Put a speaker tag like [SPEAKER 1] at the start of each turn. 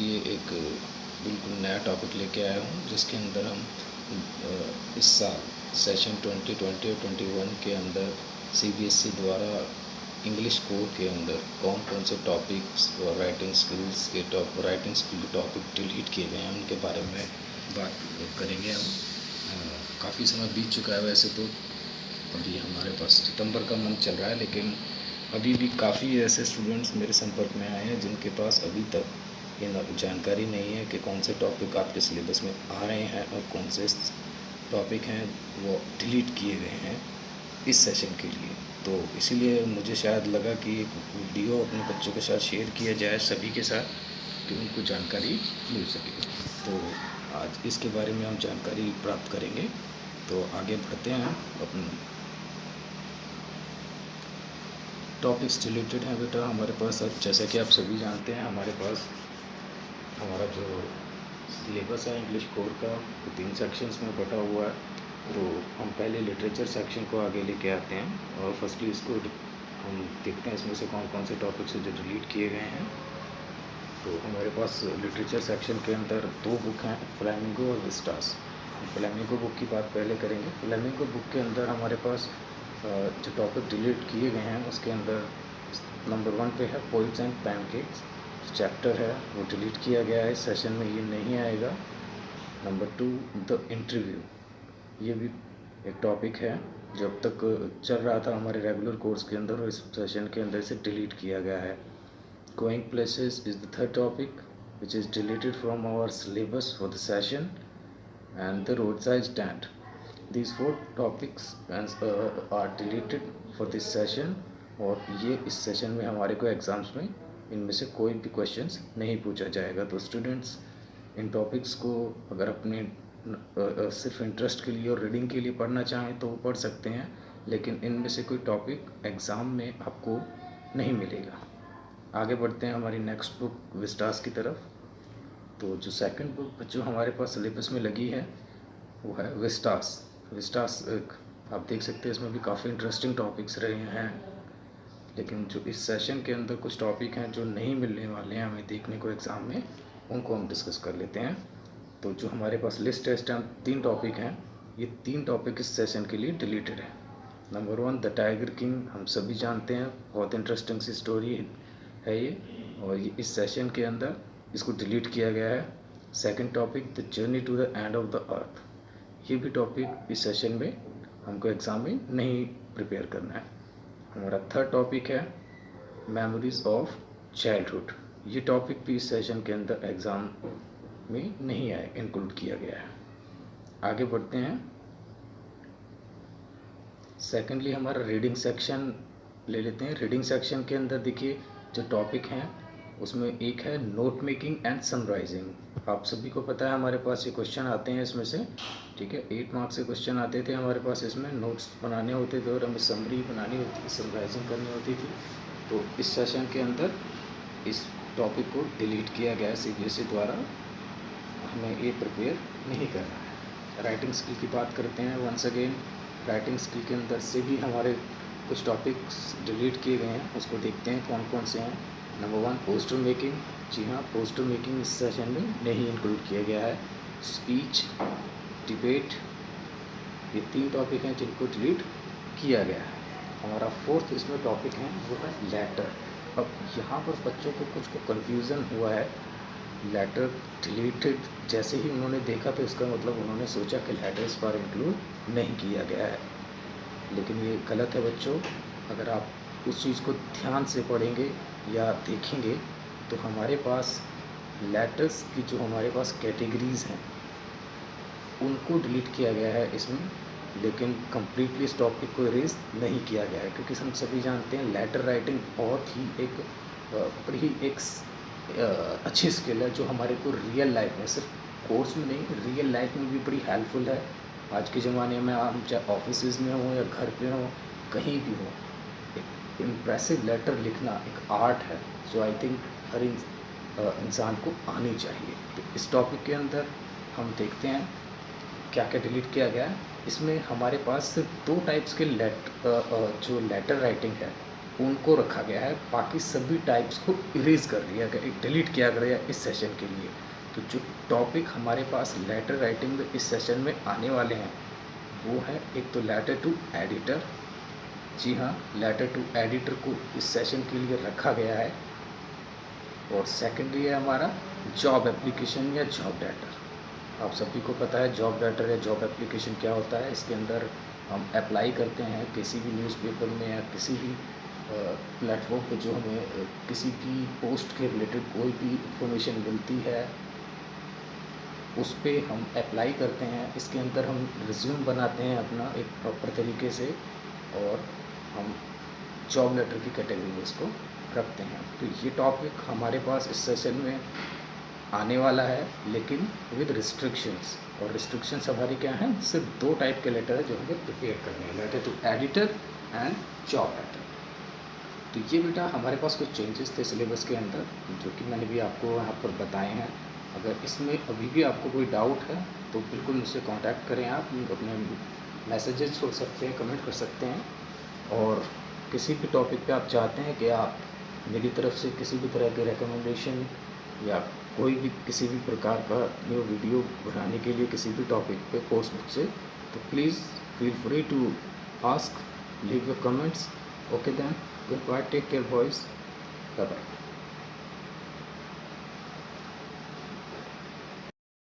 [SPEAKER 1] लिए एक बिल्कुल नया टॉपिक लेके आया हूँ, जिसके अंदर हम इस साल सेशन 2020 और 21 के अंदर सीबीएसई द्वारा इंग्लिश कोर के अंदर कौन कौन से टॉपिक्स और राइटिंग स्किल के टॉपिक डिलीट किए गए हैं उनके बारे में बात करेंगे हम। काफ़ी समय बीत चुका है वैसे तो, अभी हमारे पास सितंबर का मंथ चल रहा है, लेकिन अभी भी काफ़ी ऐसे स्टूडेंट्स मेरे संपर्क में आए हैं जिनके पास अभी तक ये जानकारी नहीं है कि कौन से टॉपिक आपके सिलेबस में आ रहे हैं और कौन से टॉपिक हैं वो डिलीट किए गए हैं इस सेशन के लिए। तो इसीलिए मुझे शायद लगा कि एक वीडियो अपने बच्चों के साथ शेयर किया जाए सभी के साथ, कि उनको जानकारी मिल सके। तो आज इसके बारे में हम जानकारी प्राप्त करेंगे। तो आगे बढ़ते हैं। अपने टॉपिक्स रिलेटेड हैं बेटा हमारे पास, जैसा कि आप सभी जानते हैं हमारे पास हमारा जो सिलेबस है इंग्लिश कोर का वो 3 सेक्शंस में बटा हुआ है। तो हम पहले लिटरेचर सेक्शन को आगे लेके आते हैं और फर्स्टली इसको हम देखते हैं इसमें से कौन कौन से टॉपिक्स जो डिलीट किए गए हैं। तो हमारे पास लिटरेचर सेक्शन के अंदर 2 बुक हैं, फ्लैमिंगो और विस्टास। फ्लैमिंगो बुक की बात पहले करेंगे। फ्लैमिंगो बुक के अंदर हमारे पास जो टॉपिक डिलीट किए गए हैं उसके अंदर नंबर 1 पे है पोइट्स एंड पैनकेक्स चैप्टर है, वो डिलीट किया गया है, सेशन में ये नहीं आएगा। नंबर 2 द इंटरव्यू, ये भी एक टॉपिक है जो अब तक चल रहा था हमारे रेगुलर कोर्स के अंदर और इस सेशन के अंदर से डिलीट किया गया है। Going places is the third topic which is deleted from our syllabus for the session, and the roadside stand. These 4 topics are deleted for this session, और ये इस सेशन में हमारे को एग्ज़ाम्स में इनमें से कोई भी क्वेश्चंस नहीं पूछा जाएगा। तो स्टूडेंट्स इन टॉपिक्स को अगर अपने सिर्फ इंटरेस्ट के लिए और रीडिंग के लिए पढ़ना चाहें तो वो पढ़ सकते हैं, लेकिन इनमें से कोई टॉपिक एग्ज़ाम में आपको नहीं मिलेगा। आगे बढ़ते हैं हमारी नेक्स्ट बुक विस्टास की तरफ। तो जो सेकंड बुक जो हमारे पास सिलेबस में लगी है वो है विस्टास। विस्टास आप देख सकते हैं इसमें भी काफ़ी इंटरेस्टिंग टॉपिक्स रहे हैं, लेकिन जो इस सेशन के अंदर कुछ टॉपिक हैं जो नहीं मिलने वाले हैं हमें देखने को एग्ज़ाम में, उनको हम डिस्कस कर लेते हैं। तो जो हमारे पास लिस्ट है इस टाइम 3 टॉपिक हैं, ये 3 टॉपिक इस सेशन के लिए डिलीटेड है। नंबर 1 द टाइगर किंग, हम सभी जानते हैं बहुत इंटरेस्टिंग सी स्टोरी है ये, और ये इस सेशन के अंदर इसको डिलीट किया गया है। Second topic the journey to the end of the earth, ये भी टॉपिक इस सेशन में हमको एग्ज़ाम में नहीं प्रिपेयर करना है। हमारा थर्ड टॉपिक है मेमोरीज ऑफ चाइल्डहुड, ये टॉपिक भी इस सेशन के अंदर एग्ज़ाम में नहीं आए, इंक्लूड किया गया है। आगे बढ़ते हैं। सेकेंडली हमारा रीडिंग सेक्शन ले लेते हैं। रीडिंग सेक्शन के अंदर देखिए जो टॉपिक हैं उसमें एक है नोट मेकिंग एंड समराइजिंग। आप सभी को पता है हमारे पास ये क्वेश्चन आते हैं इसमें से, ठीक है, 8 मार्क्स से क्वेश्चन आते थे हमारे पास, इसमें नोट्स बनाने होते थे और हमें समरी बनानी होती थी, समराइजिंग करनी होती थी। तो इस सेशन के अंदर इस टॉपिक को डिलीट किया गया है सीबीएसई द्वारा, हमें ये प्रिपेयर नहीं करना है। राइटिंग स्किल की बात करते हैं वंस अगेन। राइटिंग स्किल के अंदर से भी हमारे कुछ टॉपिक्स डिलीट किए गए हैं, उसको देखते हैं कौन कौन से हैं। नंबर 1 पोस्टर मेकिंग, जी हाँ, पोस्टर मेकिंग इस सेशन में नहीं इंक्लूड किया गया है। स्पीच, डिबेट, ये 3 टॉपिक हैं जिनको डिलीट किया गया है। हमारा फोर्थ इसमें टॉपिक है वो है लेटर। अब यहाँ पर बच्चों को कुछ को कन्फ्यूज़न हुआ है, लेटर डिलीटेड जैसे ही उन्होंने देखा तो इसका मतलब उन्होंने सोचा कि लेटर इस बार इंक्लूड नहीं किया गया है, लेकिन ये गलत है बच्चों। अगर आप उस चीज़ को ध्यान से पढ़ेंगे या देखेंगे तो हमारे पास लेटर्स की जो हमारे पास कैटेगरीज़ हैं उनको डिलीट किया गया है इसमें, लेकिन कम्प्लीटली इस टॉपिक को इरेज नहीं किया गया है, क्योंकि हम सभी जानते हैं लेटर राइटिंग बहुत ही एक बड़ी एक अच्छी स्किल है जो हमारे को रियल लाइफ में, सिर्फ कोर्स में नहीं, रियल लाइफ में भी बड़ी हेल्पफुल है। आज के ज़माने में हम चाहे ऑफिस में हो या घर पे हो, कहीं भी हो, एक इम्प्रेसिव लेटर लिखना एक आर्ट है जो आई थिंक हर इंसान को आनी चाहिए। तो इस टॉपिक के अंदर हम देखते हैं क्या क्या डिलीट किया गया है। इसमें हमारे पास सिर्फ 2 टाइप्स के जो लेटर राइटिंग है उनको रखा गया है, बाकी सभी टाइप्स को इरेज कर दिया गया, डिलीट किया गया इस सेशन के लिए। तो जो टॉपिक हमारे पास लेटर राइटिंग में इस सेशन में आने वाले हैं वो है, एक तो लेटर टू एडिटर। जी हाँ, लेटर टू एडिटर को इस सेशन के लिए रखा गया है। और सेकेंडरी है हमारा जॉब एप्लीकेशन या जॉब लेटर। आप सभी को पता है जॉब लेटर या जॉब एप्लीकेशन क्या होता है। इसके अंदर हम अप्लाई करते हैं किसी भी न्यूज़पेपर में या किसी भी प्लेटफॉर्म पे जो हमें किसी की पोस्ट के रिलेटेड कोई भी इंफॉर्मेशन मिलती है उस पर हम अप्लाई करते हैं। इसके अंदर हम रिज्यूम बनाते हैं अपना एक प्रॉपर तरीके से, और हम जॉब लेटर की कैटेगरी में इसको रखते हैं। तो ये टॉपिक हमारे पास इस सेशन में आने वाला है, लेकिन विद रिस्ट्रिक्शंस। और रिस्ट्रिक्शंस हमारी क्या हैं, सिर्फ 2 टाइप के लेटर है जो हमें प्रिपेयर करने हैं, letter to editor and job letter. तो ये बेटा हमारे पास कुछ चेंजेस थे सिलेबस के अंदर जो कि मैंने भी आपको यहाँ पर बताए हैं। अगर इसमें अभी भी आपको कोई डाउट है तो बिल्कुल मुझसे कांटेक्ट करें। आप अपने मैसेजेस छोड़ सकते हैं, कमेंट कर सकते हैं। और किसी भी टॉपिक पे आप चाहते हैं कि आप मेरी तरफ से किसी भी तरह के रिकमेंडेशन या कोई भी किसी भी प्रकार का न्यू वीडियो बनाने के लिए किसी भी टॉपिक पे पोस्ट मुझसे, तो please feel free to ask, leave your comments. Okay then, goodbye, take care boys, bye bye.